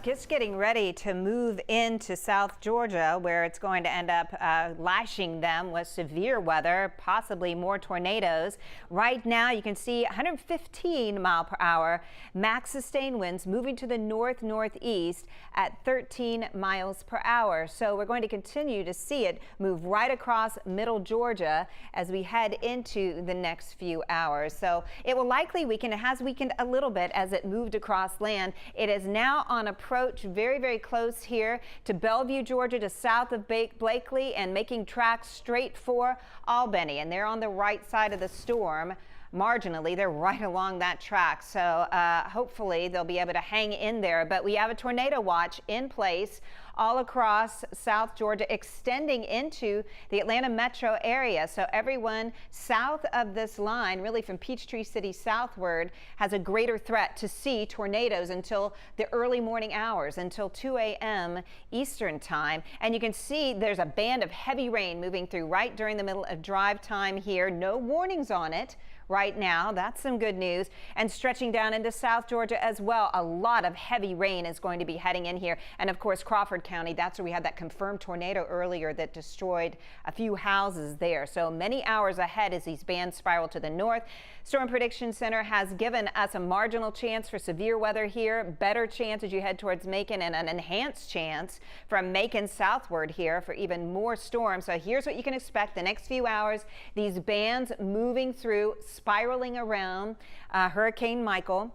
just getting ready to move into South Georgia, where it's going to end up lashing them with severe weather, possibly more tornadoes. Right now, you can see 115-mile-per-hour max sustained winds moving to the north-northeast at 13 miles per hour. So we're going to continue to see it move right across middle Georgia as we head into the next few hours. So it will likely weaken. It has weakened a little bit as it moved across land. It is now on approach very, very close here to Bellevue, Georgia, to south of Blakely, and making tracks straight for Albany. And they're on the right side of the storm. Marginally, they're right along that track, so hopefully they'll be able to hang in there. But we have a tornado watch in place all across South Georgia, extending into the Atlanta metro area. So everyone south of this line, really from Peachtree City southward, has a greater threat to see tornadoes until the early morning hours, until 2 a.m. Eastern time. And you can see there's a band of heavy rain moving through right during the middle of drive time here. No warnings on it right now. That's some good news. And stretching down into South Georgia as well, a lot of heavy rain is going to be heading in here. And of course, Crawford County, that's where we had that confirmed tornado earlier that destroyed a few houses there. So many hours ahead as these bands spiral to the north. Storm Prediction Center has given us a marginal chance for severe weather here, better chance as you head towards Macon, and an enhanced chance from Macon southward here for even more storms. So here's what you can expect the next few hours. These bands moving through, spiraling around Hurricane Michael.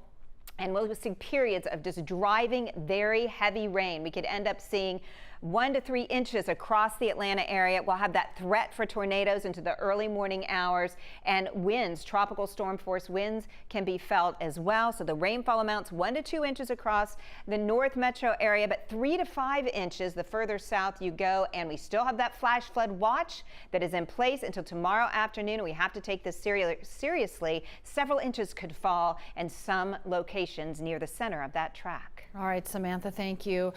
And we'll see periods of just driving, very heavy rain. We could end up seeing 1 to 3 inches across the Atlanta area. We'll have that threat for tornadoes into the early morning hours, and winds, tropical storm force winds, can be felt as well. So the rainfall amounts 1 to 2 inches across the north metro area, but 3 to 5 inches the further south you go. And we still have that flash flood watch that is in place until tomorrow afternoon. We have to take this seriously. Several inches could fall in some locations near the center of that track. All right, Samantha, thank you.